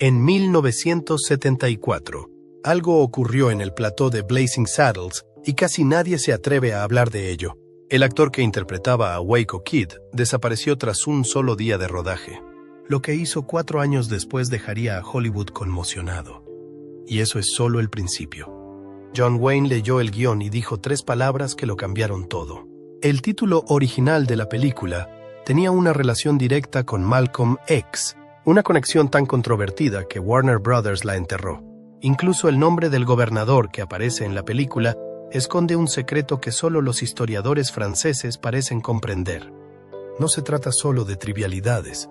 En 1974, algo ocurrió en el plató de Blazing Saddles y casi nadie se atreve a hablar de ello. El actor que interpretaba a Waco Kid desapareció tras un solo día de rodaje. Lo que hizo 4 años después dejaría a Hollywood conmocionado. Y eso es solo el principio. John Wayne leyó el guión y dijo 3 palabras que lo cambiaron todo. El título original de la película tenía una relación directa con Malcolm X, una conexión tan controvertida que Warner Brothers la enterró. Incluso el nombre del gobernador que aparece en la película esconde un secreto que solo los historiadores franceses parecen comprender. No se trata solo de trivialidades.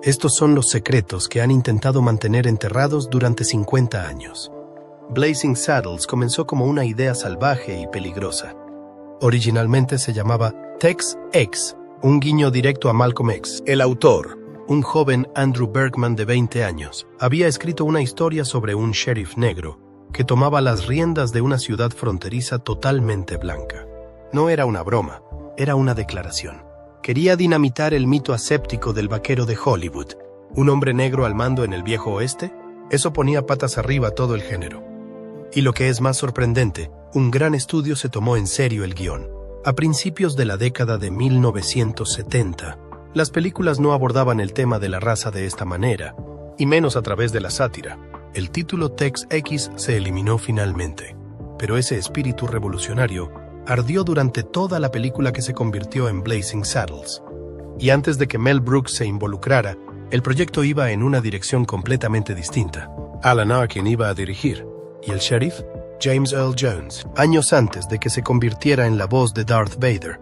Estos son los secretos que han intentado mantener enterrados durante 50 años. Blazing Saddles comenzó como una idea salvaje y peligrosa. Originalmente se llamaba Tex X, un guiño directo a Malcolm X. El autor, un joven Andrew Bergman de 20 años, había escrito una historia sobre un sheriff negro que tomaba las riendas de una ciudad fronteriza totalmente blanca. No era una broma, era una declaración. Quería dinamitar el mito aséptico del vaquero de Hollywood. ¿Un hombre negro al mando en el viejo oeste? Eso ponía patas arriba todo el género. Y lo que es más sorprendente, un gran estudio se tomó en serio el guión. A principios de la década de 1970, las películas no abordaban el tema de la raza de esta manera, y menos a través de la sátira. El título Tex X se eliminó finalmente, pero ese espíritu revolucionario ardió durante toda la película que se convirtió en Blazing Saddles. Y antes de que Mel Brooks se involucrara, el proyecto iba en una dirección completamente distinta. Alan Arkin iba a dirigir, y el sheriff, James Earl Jones. Años antes de que se convirtiera en la voz de Darth Vader,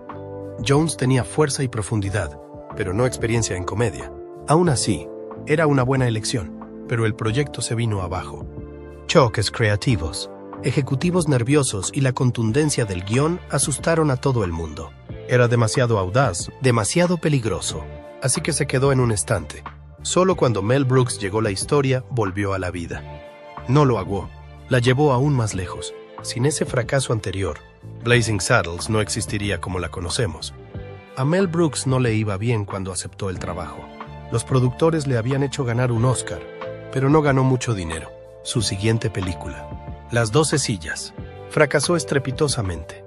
Jones tenía fuerza y profundidad, pero no experiencia en comedia. Aún así, era una buena elección, pero el proyecto se vino abajo. Choques creativos, ejecutivos nerviosos y la contundencia del guión asustaron a todo el mundo. Era demasiado audaz, demasiado peligroso, así que se quedó en un estante. Solo cuando Mel Brooks llegó la historia, volvió a la vida. No lo aguó, la llevó aún más lejos. Sin ese fracaso anterior, Blazing Saddles no existiría como la conocemos. A Mel Brooks no le iba bien cuando aceptó el trabajo. Los productores le habían hecho ganar un Oscar, pero no ganó mucho dinero. Su siguiente película, Las 12 sillas, fracasó estrepitosamente.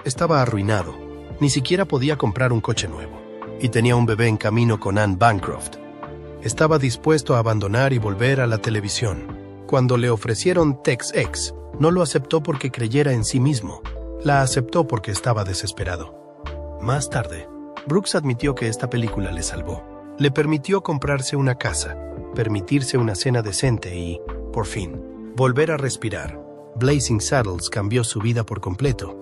Estaba arruinado, ni siquiera podía comprar un coche nuevo, y tenía un bebé en camino con Anne Bancroft. Estaba dispuesto a abandonar y volver a la televisión. Cuando le ofrecieron Tex X, no lo aceptó porque creyera en sí mismo. La aceptó porque estaba desesperado. Más tarde, Brooks admitió que esta película le salvó. Le permitió comprarse una casa, permitirse una cena decente y, por fin, volver a respirar. Blazing Saddles cambió su vida por completo.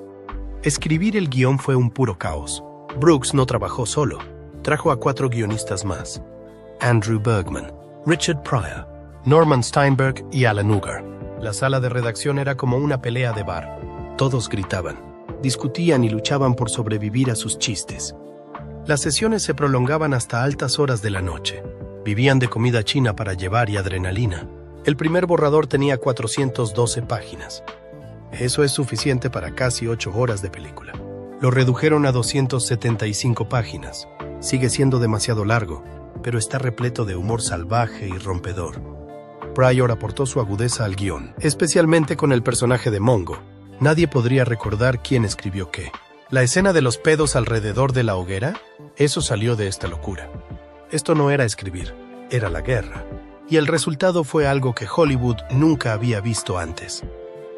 Escribir el guión fue un puro caos. Brooks no trabajó solo. Trajo a 4 guionistas más: Andrew Bergman, Richard Pryor, Norman Steinberg y Alan Ugar. La sala de redacción era como una pelea de bar. Todos gritaban, discutían y luchaban por sobrevivir a sus chistes. Las sesiones se prolongaban hasta altas horas de la noche. Vivían de comida china para llevar y adrenalina. El primer borrador tenía 412 páginas. Eso es suficiente para casi 8 horas de película. Lo redujeron a 275 páginas. Sigue siendo demasiado largo, pero está repleto de humor salvaje y rompedor. Pryor aportó su agudeza al guión, especialmente con el personaje de Mongo. Nadie podría recordar quién escribió qué. La escena de los pedos alrededor de la hoguera, eso salió de esta locura. Esto no era escribir, era la guerra. Y el resultado fue algo que Hollywood nunca había visto antes.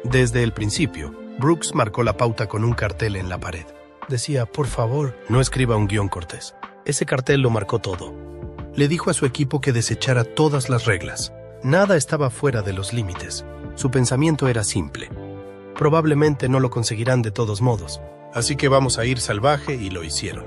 Desde el principio, Brooks marcó la pauta con un cartel en la pared. Decía, por favor, no escriba un guión cortés. Ese cartel lo marcó todo. Le dijo a su equipo que desechara todas las reglas. Nada estaba fuera de los límites. Su pensamiento era simple. Probablemente no lo conseguirán de todos modos, así que vamos a ir salvaje, y lo hicieron.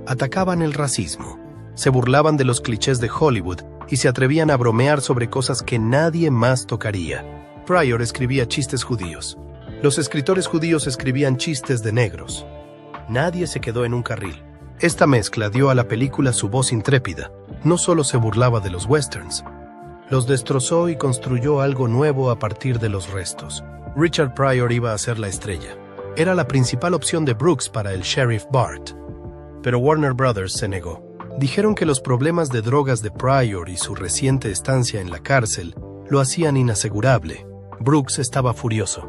Atacaban el racismo, se burlaban de los clichés de Hollywood y se atrevían a bromear sobre cosas que nadie más tocaría. Pryor escribía chistes judíos. Los escritores judíos escribían chistes de negros. Nadie se quedó en un carril. Esta mezcla dio a la película su voz intrépida. No solo se burlaba de los westerns, los destrozó y construyó algo nuevo a partir de los restos. Richard Pryor iba a ser la estrella. Era la principal opción de Brooks para el Sheriff Bart. Pero Warner Brothers se negó. Dijeron que los problemas de drogas de Pryor y su reciente estancia en la cárcel lo hacían inasegurable. Brooks estaba furioso.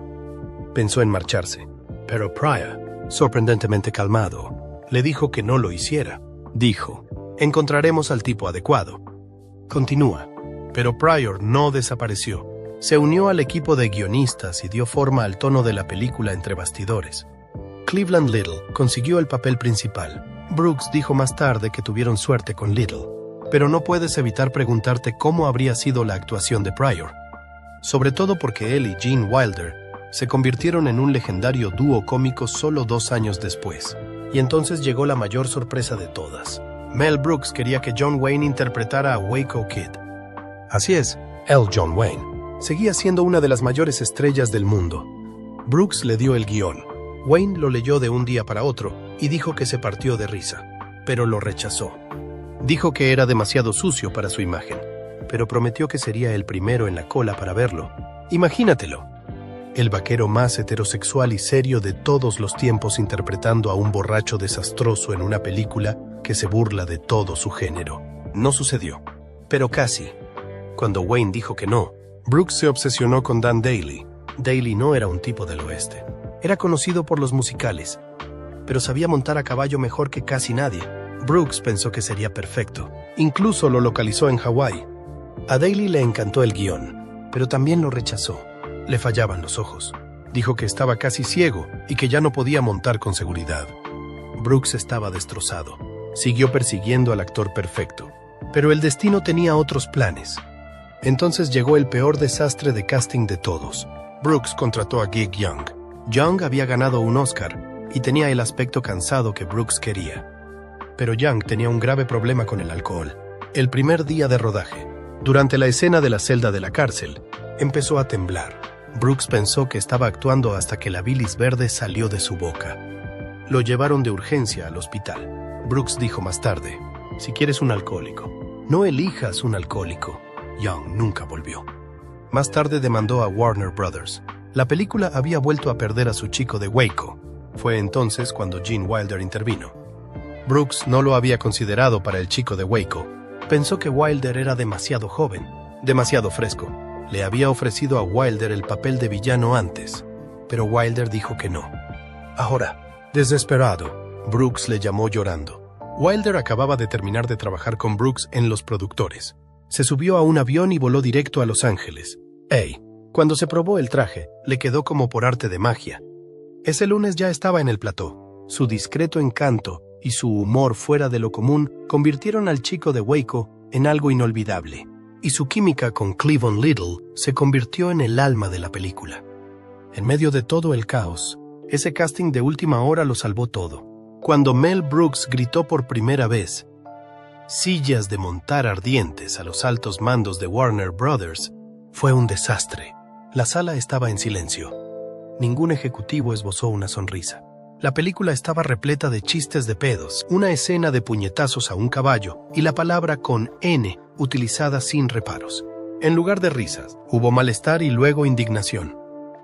Pensó en marcharse, pero Pryor, sorprendentemente calmado, le dijo que no lo hiciera. Dijo, encontraremos al tipo adecuado. Continúa. Pero Pryor no desapareció. Se unió al equipo de guionistas y dio forma al tono de la película entre bastidores. Cleveland Little consiguió el papel principal. Brooks dijo más tarde que tuvieron suerte con Little, pero no puedes evitar preguntarte cómo habría sido la actuación de Pryor. Sobre todo porque él y Gene Wilder se convirtieron en un legendario dúo cómico solo 2 años después. Y entonces llegó la mayor sorpresa de todas. Mel Brooks quería que John Wayne interpretara a Waco Kid. Así es, el John Wayne seguía siendo una de las mayores estrellas del mundo. Brooks le dio el guión. Wayne lo leyó de un día para otro y dijo que se partió de risa, pero lo rechazó. Dijo que era demasiado sucio para su imagen, pero prometió que sería el primero en la cola para verlo. Imagínatelo. El vaquero más heterosexual y serio de todos los tiempos interpretando a un borracho desastroso en una película que se burla de todo su género. No sucedió, pero casi. Cuando Wayne dijo que no, Brooks se obsesionó con Dan Daly. Daly no era un tipo del oeste. Era conocido por los musicales, pero sabía montar a caballo mejor que casi nadie. Brooks pensó que sería perfecto. Incluso lo localizó en Hawái. A Daly le encantó el guión, pero también lo rechazó. Le fallaban los ojos. Dijo que estaba casi ciego y que ya no podía montar con seguridad. Brooks estaba destrozado. Siguió persiguiendo al actor perfecto, pero el destino tenía otros planes. Entonces llegó el peor desastre de casting de todos. Brooks contrató a Gig Young. Young había ganado un Oscar y tenía el aspecto cansado que Brooks quería. Pero Young tenía un grave problema con el alcohol. El primer día de rodaje, durante la escena de la celda de la cárcel, empezó a temblar. Brooks pensó que estaba actuando hasta que la bilis verde salió de su boca. Lo llevaron de urgencia al hospital. Brooks dijo más tarde, si quieres un alcohólico, no elijas un alcohólico. Young nunca volvió. Más tarde demandó a Warner Brothers. La película había vuelto a perder a su chico de Waco. Fue entonces cuando Gene Wilder intervino. Brooks no lo había considerado para el chico de Waco. Pensó que Wilder era demasiado joven, demasiado fresco. Le había ofrecido a Wilder el papel de villano antes, pero Wilder dijo que no. Ahora, desesperado, Brooks le llamó llorando. Wilder acababa de terminar de trabajar con Brooks en Los Productores. Se subió a un avión y voló directo a Los Ángeles. Cuando se probó el traje, le quedó como por arte de magia. Ese lunes ya estaba en el plató. Su discreto encanto y su humor fuera de lo común convirtieron al chico de Waco en algo inolvidable. Y su química con Cleveland Little se convirtió en el alma de la película. En medio de todo el caos, ese casting de última hora lo salvó todo. Cuando Mel Brooks gritó por primera vez, sillas de montar ardientes a los altos mandos de Warner Brothers, fue un desastre. La sala estaba en silencio. Ningún ejecutivo esbozó una sonrisa. La película estaba repleta de chistes de pedos, una escena de puñetazos a un caballo y la palabra con N utilizada sin reparos. En lugar de risas, hubo malestar y luego indignación.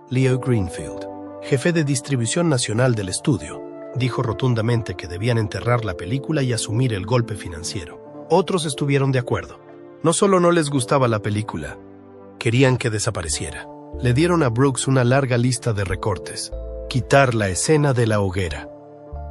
Leo Greenfield, jefe de distribución nacional del estudio, dijo rotundamente que debían enterrar la película y asumir el golpe financiero. Otros estuvieron de acuerdo. No solo no les gustaba la película, querían que desapareciera. Le dieron a Brooks una larga lista de recortes. Quitar la escena de la hoguera.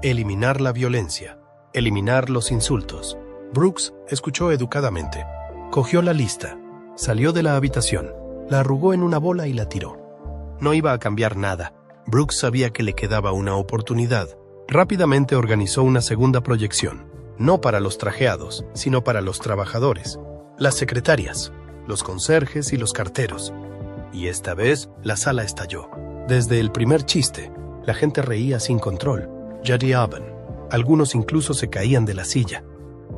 Eliminar la violencia. Eliminar los insultos. Brooks escuchó educadamente. Cogió la lista. Salió de la habitación. La arrugó en una bola y la tiró. No iba a cambiar nada. Brooks sabía que le quedaba una oportunidad. Rápidamente organizó una segunda proyección. No para los trajeados, sino para los trabajadores. Las secretarias, los conserjes y los carteros. Y esta vez la sala estalló. Desde el primer chiste, la gente reía sin control. Judy Aben. Algunos incluso se caían de la silla.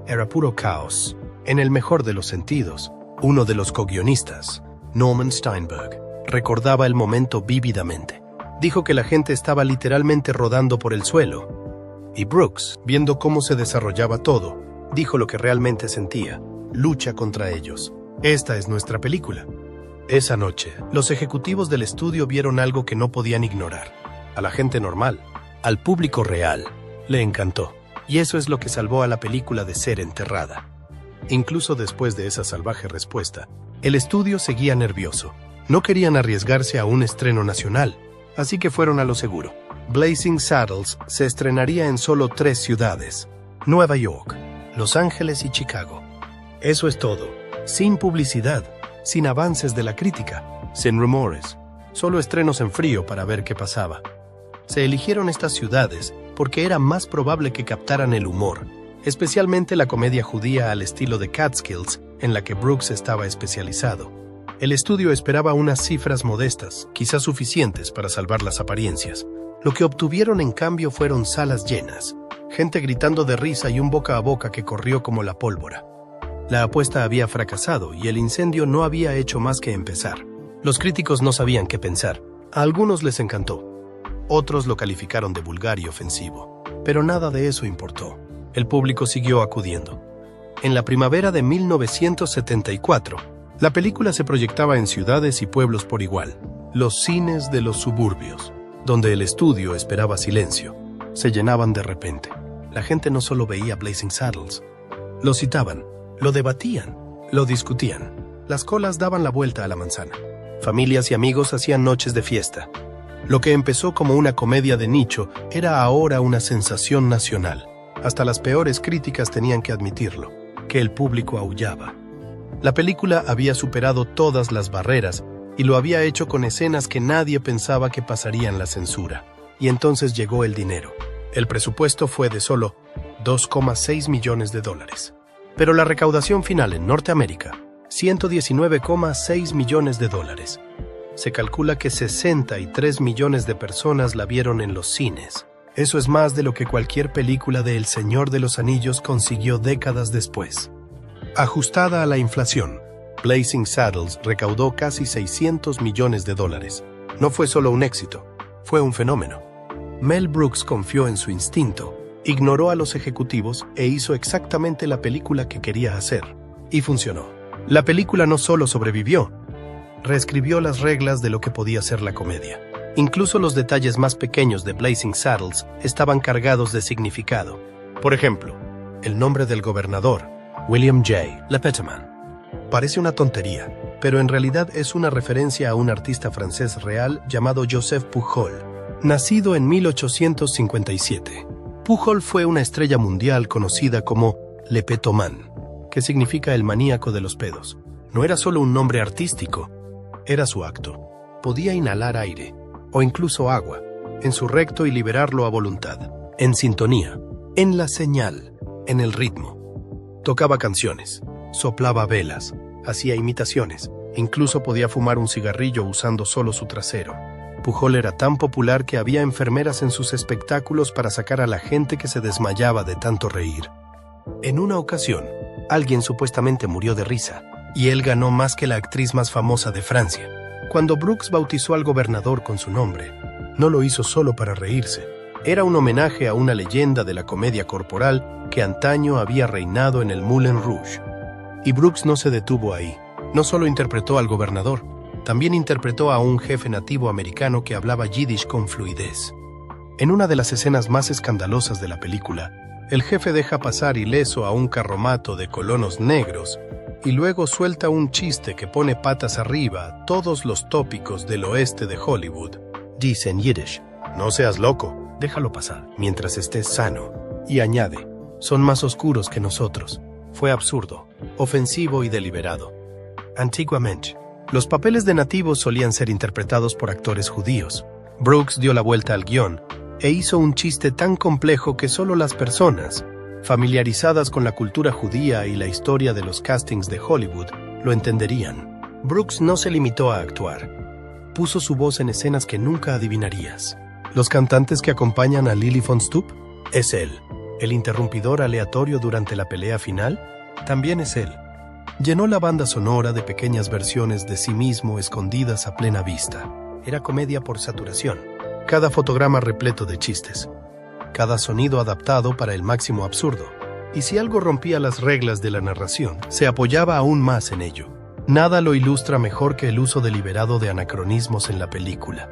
Era puro caos. En el mejor de los sentidos, uno de los co-guionistas, Norman Steinberg, recordaba el momento vívidamente. Dijo que la gente estaba literalmente rodando por el suelo. Y Brooks, viendo cómo se desarrollaba todo, dijo lo que realmente sentía. Lucha contra ellos. Esta es nuestra película. Esa noche, los ejecutivos del estudio vieron algo que no podían ignorar. A la gente normal, al público real, le encantó. y eso es lo que salvó a la película de ser enterrada. Incluso después de esa salvaje respuesta, el estudio seguía nervioso. No querían arriesgarse a un estreno nacional, así que fueron a lo seguro. Blazing Saddles se estrenaría en solo 3 ciudades: Nueva York, Los Ángeles y Chicago. Eso es todo, sin publicidad, sin avances de la crítica, sin rumores, solo estrenos en frío para ver qué pasaba. Se eligieron estas ciudades porque era más probable que captaran el humor, especialmente la comedia judía al estilo de Catskills, en la que Brooks estaba especializado. El estudio esperaba unas cifras modestas, quizás suficientes para salvar las apariencias. Lo que obtuvieron en cambio fueron salas llenas, gente gritando de risa y un boca a boca que corrió como la pólvora. La apuesta había fracasado y el incendio no había hecho más que empezar. Los críticos no sabían qué pensar. A algunos les encantó. Otros lo calificaron de vulgar y ofensivo. Pero nada de eso importó. El público siguió acudiendo. En la primavera de 1974, la película se proyectaba en ciudades y pueblos por igual. Los cines de los suburbios, donde el estudio esperaba silencio, se llenaban de repente. La gente no solo veía Blazing Saddles. Lo citaban, lo debatían, lo discutían. Las colas daban la vuelta a la manzana. Familias y amigos hacían noches de fiesta. Lo que empezó como una comedia de nicho era ahora una sensación nacional. Hasta las peores críticas tenían que admitirlo, que el público aullaba. La película había superado todas las barreras y lo había hecho con escenas que nadie pensaba que pasarían la censura. Y entonces llegó el dinero. El presupuesto fue de solo $2,6 millones. Pero la recaudación final en Norteamérica, $119,6 millones. Se calcula que 63 millones de personas la vieron en los cines. Eso es más de lo que cualquier película de El Señor de los Anillos consiguió décadas después. Ajustada a la inflación, Blazing Saddles recaudó casi $600 millones. No fue solo un éxito, fue un fenómeno. Mel Brooks confió en su instinto, ignoró a los ejecutivos e hizo exactamente la película que quería hacer. Y funcionó. La película no solo sobrevivió, reescribió las reglas de lo que podía ser la comedia. Incluso los detalles más pequeños de Blazing Saddles estaban cargados de significado. Por ejemplo, el nombre del gobernador, William J. Lepeteman. Parece una tontería, pero en realidad es una referencia a un artista francés real llamado Joseph Pujol, nacido en 1857. Pujol fue una estrella mundial conocida como Lepetoman, que significa el maníaco de los pedos. No era solo un nombre artístico, era su acto. Podía inhalar aire, o incluso agua, en su recto y liberarlo a voluntad, en sintonía, en la señal, en el ritmo. Tocaba canciones, soplaba velas, hacía imitaciones, incluso podía fumar un cigarrillo usando solo su trasero. Pujol era tan popular que había enfermeras en sus espectáculos para sacar a la gente que se desmayaba de tanto reír. En una ocasión, alguien supuestamente murió de risa, y él ganó más que la actriz más famosa de Francia. Cuando Brooks bautizó al gobernador con su nombre, no lo hizo solo para reírse. Era un homenaje a una leyenda de la comedia corporal que antaño había reinado en el Moulin Rouge. Y Brooks no se detuvo ahí. No solo interpretó al gobernador, también interpretó a un jefe nativo americano que hablaba yiddish con fluidez. En una de las escenas más escandalosas de la película, el jefe deja pasar ileso a un carromato de colonos negros y luego suelta un chiste que pone patas arriba todos los tópicos del oeste de Hollywood. Dice en yiddish, no seas loco, déjalo pasar mientras estés sano. Y añade, son más oscuros que nosotros. Fue absurdo, ofensivo y deliberado. Antiguamente, los papeles de nativos solían ser interpretados por actores judíos. Brooks dio la vuelta al guión e hizo un chiste tan complejo que solo las personas familiarizadas con la cultura judía y la historia de los castings de Hollywood lo entenderían. Brooks no se limitó a actuar. Puso su voz en escenas que nunca adivinarías. Los cantantes que acompañan a Lili von Stoop, es él. El interrumpidor aleatorio durante la pelea final, también es él. Llenó la banda sonora de pequeñas versiones de sí mismo escondidas a plena vista. Era comedia por saturación. Cada fotograma repleto de chistes. Cada sonido adaptado para el máximo absurdo. Y si algo rompía las reglas de la narración, se apoyaba aún más en ello. Nada lo ilustra mejor que el uso deliberado de anacronismos en la película.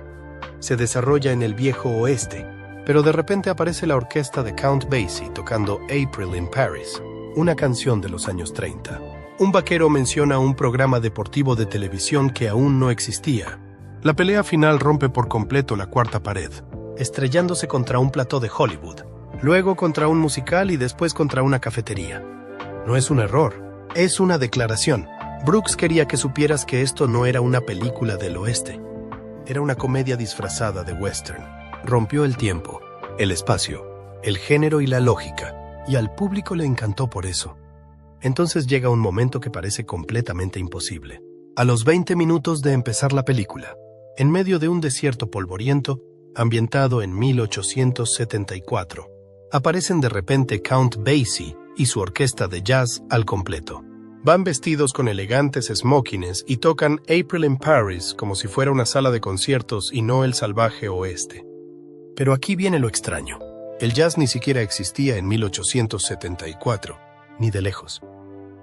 Se desarrolla en el viejo oeste, Pero de repente aparece la orquesta de Count Basie tocando April in Paris, una canción de los años 30. Un vaquero menciona un programa deportivo de televisión que aún no existía. La pelea final rompe por completo la cuarta pared, estrellándose contra un plató de Hollywood, luego contra un musical y después contra una cafetería. No es un error, es una declaración. Brooks quería que supieras que esto no era una película del oeste. Era una comedia disfrazada de western. Rompió el tiempo, el espacio, el género y la lógica, y al público le encantó por eso. Entonces llega un momento que parece completamente imposible. A los 20 minutos de empezar la película, en medio de un desierto polvoriento, ambientado en 1874, aparecen de repente Count Basie y su orquesta de jazz al completo. Van vestidos con elegantes smokings y tocan April in Paris como si fuera una sala de conciertos y no el salvaje oeste. Pero aquí viene lo extraño. El jazz ni siquiera existía en 1874, ni de lejos.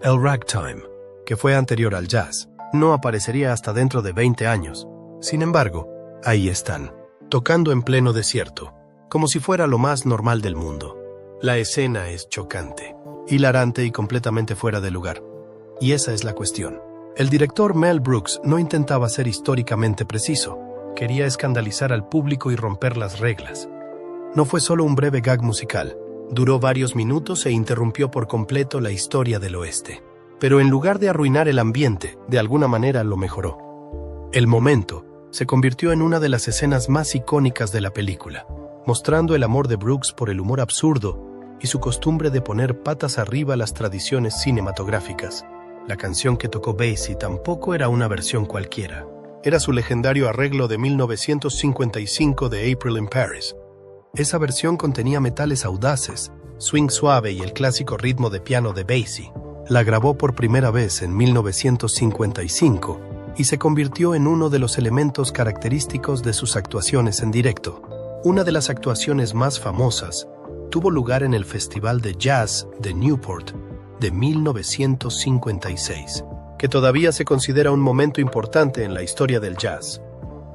El ragtime, que fue anterior al jazz, no aparecería hasta dentro de 20 años. Sin embargo, ahí están, tocando en pleno desierto, como si fuera lo más normal del mundo. La escena es chocante, hilarante y completamente fuera de lugar. Y esa es la cuestión. El director Mel Brooks no intentaba ser históricamente preciso. Quería escandalizar al público y romper las reglas. No fue solo un breve gag musical. Duró varios minutos e interrumpió por completo la historia del oeste. Pero en lugar de arruinar el ambiente, de alguna manera lo mejoró. El momento se convirtió en una de las escenas más icónicas de la película, mostrando el amor de Brooks por el humor absurdo y su costumbre de poner patas arriba las tradiciones cinematográficas. La canción que tocó Basie tampoco era una versión cualquiera. Era su legendario arreglo de 1955 de April in Paris. Esa versión contenía metales audaces, swing suave y el clásico ritmo de piano de Basie. La grabó por primera vez en 1955 y se convirtió en uno de los elementos característicos de sus actuaciones en directo. Una de las actuaciones más famosas tuvo lugar en el Festival de Jazz de Newport de 1956, que todavía se considera un momento importante en la historia del jazz.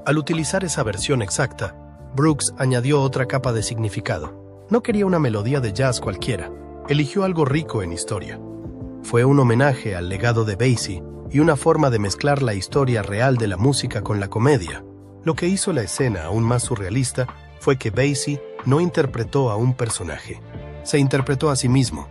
Al utilizar esa versión exacta, Brooks añadió otra capa de significado. No quería una melodía de jazz cualquiera, eligió algo rico en historia. Fue un homenaje al legado de Basie y una forma de mezclar la historia real de la música con la comedia. Lo que hizo la escena aún más surrealista fue que Basie no interpretó a un personaje, se interpretó a sí mismo.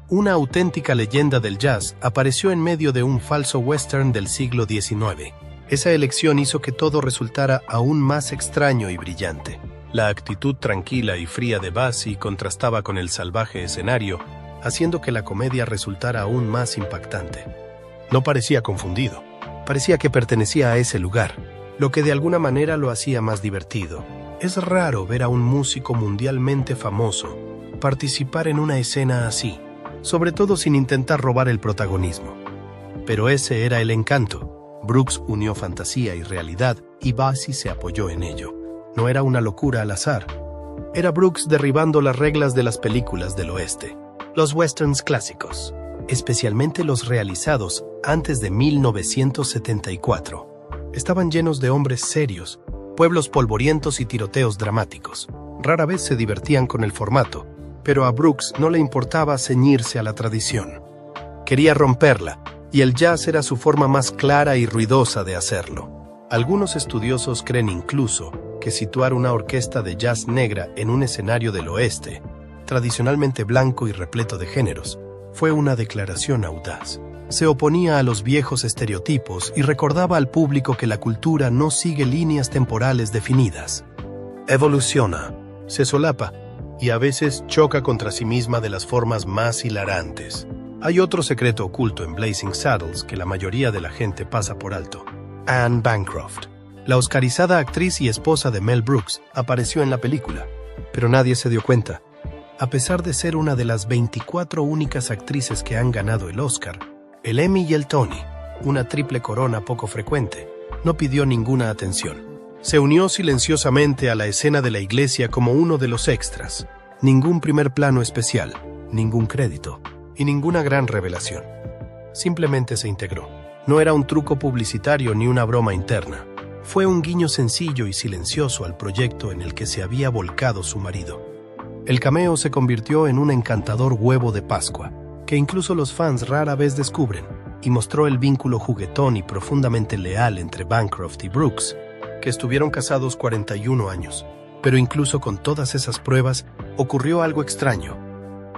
Una auténtica leyenda del jazz apareció en medio de un falso western del siglo XIX. Esa elección hizo que todo resultara aún más extraño y brillante. La actitud tranquila y fría de Basie contrastaba con el salvaje escenario, haciendo que la comedia resultara aún más impactante. No parecía confundido, parecía que pertenecía a ese lugar, lo que de alguna manera lo hacía más divertido. Es raro ver a un músico mundialmente famoso participar en una escena así, sobre todo sin intentar robar el protagonismo. Pero ese era el encanto. Brooks unió fantasía y realidad y Basie se apoyó en ello. No era una locura al azar. Era Brooks derribando las reglas de las películas del oeste. Los westerns clásicos, especialmente los realizados antes de 1974, estaban llenos de hombres serios, pueblos polvorientos y tiroteos dramáticos. Rara vez se divertían con el formato, pero a Brooks no le importaba ceñirse a la tradición. Quería romperla, y el jazz era su forma más clara y ruidosa de hacerlo. Algunos estudiosos creen incluso que situar una orquesta de jazz negra en un escenario del oeste, tradicionalmente blanco y repleto de géneros, fue una declaración audaz. Se oponía a los viejos estereotipos y recordaba al público que la cultura no sigue líneas temporales definidas. Evoluciona, se solapa, y a veces choca contra sí misma de las formas más hilarantes. Hay otro secreto oculto en Blazing Saddles que la mayoría de la gente pasa por alto. Anne Bancroft, la oscarizada actriz y esposa de Mel Brooks, apareció en la película, pero nadie se dio cuenta. A pesar de ser una de las 24 únicas actrices que han ganado el Oscar, el Emmy y el Tony, una triple corona poco frecuente, no pidió ninguna atención. Se unió silenciosamente a la escena de la iglesia como uno de los extras. Ningún primer plano especial, ningún crédito y ninguna gran revelación. Simplemente se integró. No era un truco publicitario ni una broma interna. Fue un guiño sencillo y silencioso al proyecto en el que se había volcado su marido. El cameo se convirtió en un encantador huevo de Pascua, que incluso los fans rara vez descubren, y mostró el vínculo juguetón y profundamente leal entre Bancroft y Brooks, que estuvieron casados 41 años. Pero incluso con todas esas pruebas, ocurrió algo extraño.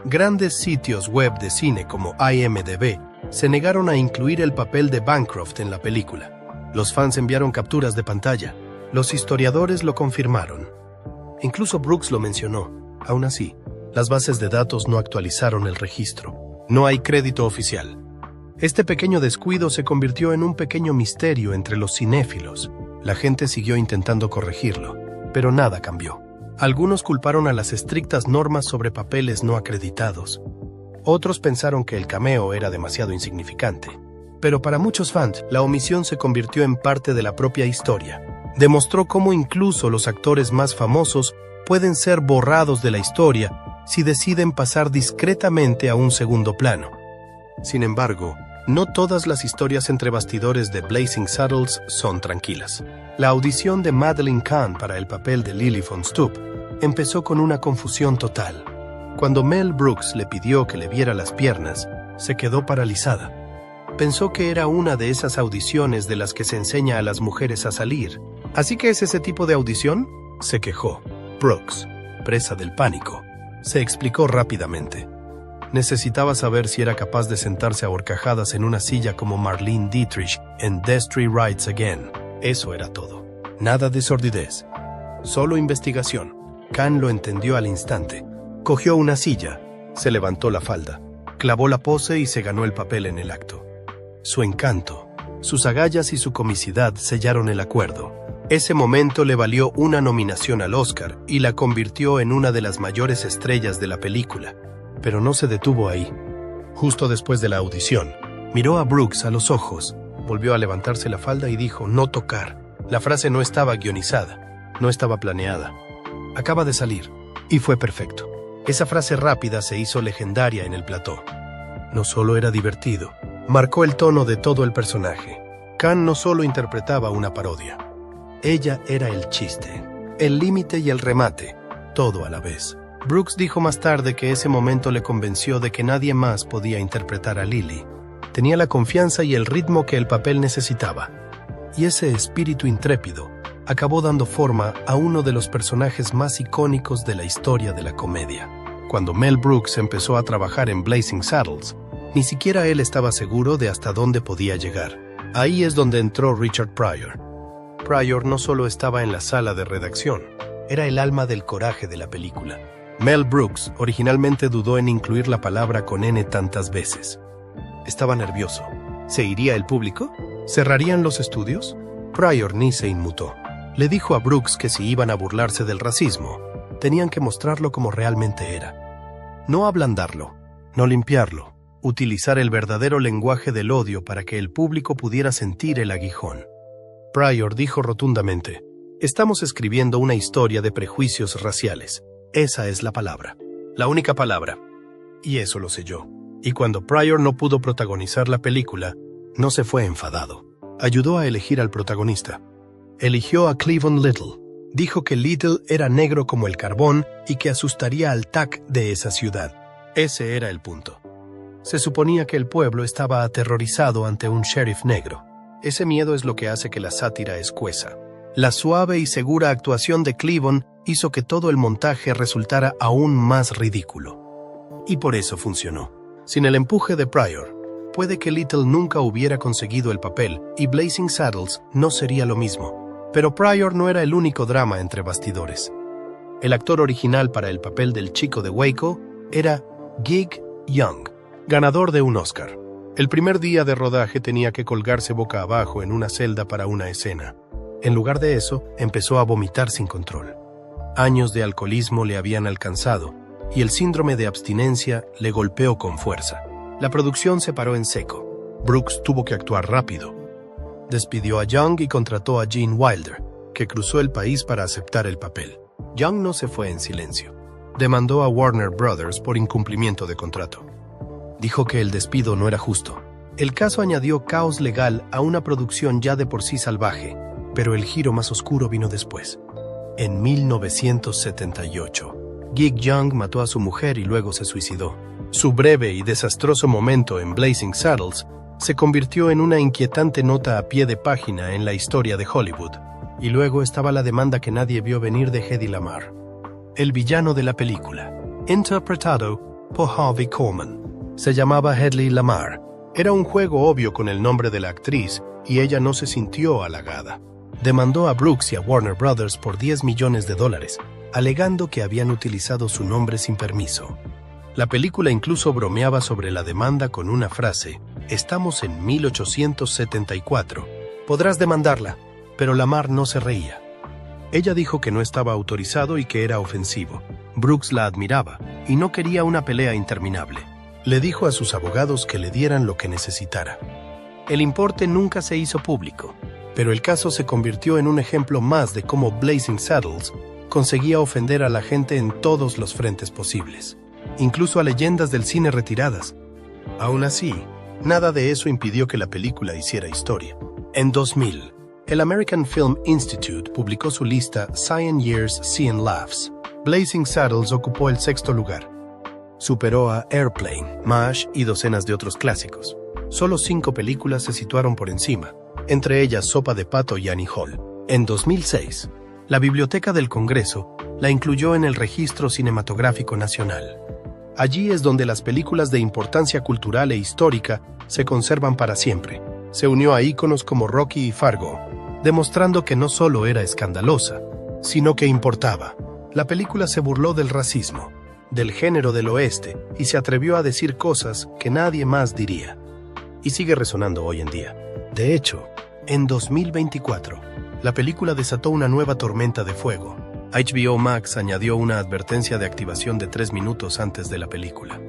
Grandes sitios web de cine como IMDb se negaron a incluir el papel de Bancroft en la película. Los fans enviaron capturas de pantalla. Los historiadores lo confirmaron. Incluso Brooks lo mencionó. Aún así, las bases de datos no actualizaron el registro. No hay crédito oficial. Este pequeño descuido se convirtió en un pequeño misterio entre los cinéfilos. La gente siguió intentando corregirlo, pero nada cambió. Algunos culparon a las estrictas normas sobre papeles no acreditados. Otros pensaron que el cameo era demasiado insignificante. Pero para muchos fans, la omisión se convirtió en parte de la propia historia. Demostró cómo incluso los actores más famosos pueden ser borrados de la historia si deciden pasar discretamente a un segundo plano. Sin embargo, no todas las historias entre bastidores de Blazing Saddles son tranquilas. La audición de Madeleine Kahn para el papel de Lily von Stoop empezó con una confusión total. Cuando Mel Brooks le pidió que le viera las piernas, se quedó paralizada. Pensó que era una de esas audiciones de las que se enseña a las mujeres a salir. ¿Así que es ese tipo de audición?, se quejó. Brooks, presa del pánico, se explicó rápidamente. Necesitaba saber si era capaz de sentarse a horcajadas en una silla como Marlene Dietrich en Destry Rides Again. Eso era todo. Nada de sordidez. Solo investigación. Kahn lo entendió al instante. Cogió una silla, se levantó la falda, clavó la pose y se ganó el papel en el acto. Su encanto, sus agallas y su comicidad sellaron el acuerdo. Ese momento le valió una nominación al Oscar y la convirtió en una de las mayores estrellas de la película. Pero no se detuvo ahí. Justo después de la audición, miró a Brooks a los ojos, volvió a levantarse la falda y dijo "no tocar". La frase no estaba guionizada, no estaba planeada. Acaba de salir, y fue perfecto. Esa frase rápida se hizo legendaria en el plató. No solo era divertido, marcó el tono de todo el personaje. Kahn no solo interpretaba una parodia. Ella era el chiste, el límite y el remate, todo a la vez. Brooks dijo más tarde que ese momento le convenció de que nadie más podía interpretar a Lily. Tenía la confianza y el ritmo que el papel necesitaba. Y ese espíritu intrépido acabó dando forma a uno de los personajes más icónicos de la historia de la comedia. Cuando Mel Brooks empezó a trabajar en Blazing Saddles, ni siquiera él estaba seguro de hasta dónde podía llegar. Ahí es donde entró Richard Pryor. Pryor no solo estaba en la sala de redacción, era el alma del coraje de la película. Mel Brooks originalmente dudó en incluir la palabra con N tantas veces. Estaba nervioso. ¿Se iría el público? ¿Cerrarían los estudios? Pryor ni se inmutó. Le dijo a Brooks que si iban a burlarse del racismo, tenían que mostrarlo como realmente era. No ablandarlo, no limpiarlo, utilizar el verdadero lenguaje del odio para que el público pudiera sentir el aguijón. Pryor dijo rotundamente: "Estamos escribiendo una historia de prejuicios raciales. Esa es la palabra. La única palabra". Y eso lo selló. Y cuando Pryor no pudo protagonizar la película, no se fue enfadado. Ayudó a elegir al protagonista. Eligió a Cleavon Little. Dijo que Little era negro como el carbón y que asustaría al TAC de esa ciudad. Ese era el punto. Se suponía que el pueblo estaba aterrorizado ante un sheriff negro. Ese miedo es lo que hace que la sátira escueza. La suave y segura actuación de Cleavon hizo que todo el montaje resultara aún más ridículo. Y por eso funcionó. Sin el empuje de Pryor, puede que Little nunca hubiera conseguido el papel y Blazing Saddles no sería lo mismo. Pero Pryor no era el único drama entre bastidores. El actor original para el papel del chico de Waco era Gig Young, ganador de un Oscar. El primer día de rodaje tenía que colgarse boca abajo en una celda para una escena. En lugar de eso, empezó a vomitar sin control. Años de alcoholismo le habían alcanzado, y el síndrome de abstinencia le golpeó con fuerza. La producción se paró en seco. Brooks tuvo que actuar rápido. Despidió a Young y contrató a Gene Wilder, que cruzó el país para aceptar el papel. Young no se fue en silencio. Demandó a Warner Brothers por incumplimiento de contrato. Dijo que el despido no era justo. El caso añadió caos legal a una producción ya de por sí salvaje. Pero el giro más oscuro vino después. En 1978, Gig Young mató a su mujer y luego se suicidó. Su breve y desastroso momento en Blazing Saddles se convirtió en una inquietante nota a pie de página en la historia de Hollywood. Y luego estaba la demanda que nadie vio venir de Hedy Lamarr, el villano de la película, interpretado por Harvey Korman. Se llamaba Hedy Lamarr. Era un juego obvio con el nombre de la actriz y ella no se sintió halagada. Demandó a Brooks y a Warner Brothers por $10 millones, alegando que habían utilizado su nombre sin permiso. La película incluso bromeaba sobre la demanda con una frase: «Estamos en 1874. Podrás demandarla». Pero Lamarr no se reía. Ella dijo que no estaba autorizado y que era ofensivo. Brooks la admiraba y no quería una pelea interminable. Le dijo a sus abogados que le dieran lo que necesitara. El importe nunca se hizo público, pero el caso se convirtió en un ejemplo más de cómo Blazing Saddles conseguía ofender a la gente en todos los frentes posibles, incluso a leyendas del cine retiradas. Aún así, nada de eso impidió que la película hiciera historia. En 2000, el American Film Institute publicó su lista Cyan Years, Cyan Laughs. Blazing Saddles ocupó el 6º lugar. Superó a Airplane, MASH y docenas de otros clásicos. Solo 5 películas se situaron por encima, entre ellas Sopa de Pato y Annie Hall. En 2006, la Biblioteca del Congreso la incluyó en el Registro Cinematográfico Nacional. Allí es donde las películas de importancia cultural e histórica se conservan para siempre. Se unió a íconos como Rocky y Fargo, demostrando que no solo era escandalosa, sino que importaba. La película se burló del racismo, del género del oeste, y se atrevió a decir cosas que nadie más diría. Y sigue resonando hoy en día. De hecho, en 2024, la película desató una nueva tormenta de fuego. HBO Max añadió una advertencia de activación de 3 minutos antes de la película.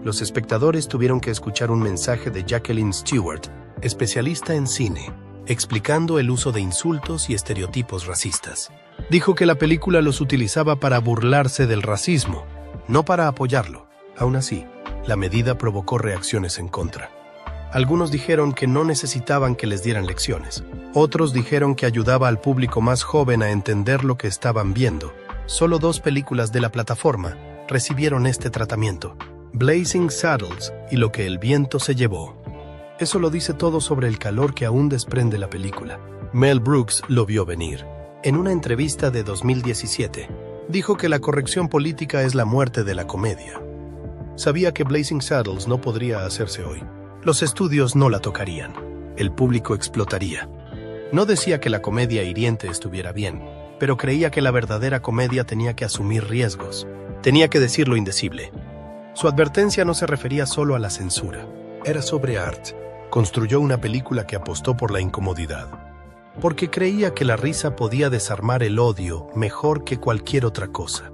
Los espectadores tuvieron que escuchar un mensaje de Jacqueline Stewart, especialista en cine, explicando el uso de insultos y estereotipos racistas. Dijo que la película los utilizaba para burlarse del racismo, no para apoyarlo. Aún así, la medida provocó reacciones en contra. Algunos dijeron que no necesitaban que les dieran lecciones. Otros dijeron que ayudaba al público más joven a entender lo que estaban viendo. Solo 2 películas de la plataforma recibieron este tratamiento: Blazing Saddles y Lo que el viento se llevó. Eso lo dice todo sobre el calor que aún desprende la película. Mel Brooks lo vio venir. En una entrevista de 2017, dijo que la corrección política es la muerte de la comedia. Sabía que Blazing Saddles no podría hacerse hoy. Los estudios no la tocarían. El público explotaría. No decía que la comedia hiriente estuviera bien, pero creía que la verdadera comedia tenía que asumir riesgos. Tenía que decir lo indecible. Su advertencia no se refería solo a la censura. Era sobre arte. Construyó una película que apostó por la incomodidad, porque creía que la risa podía desarmar el odio mejor que cualquier otra cosa.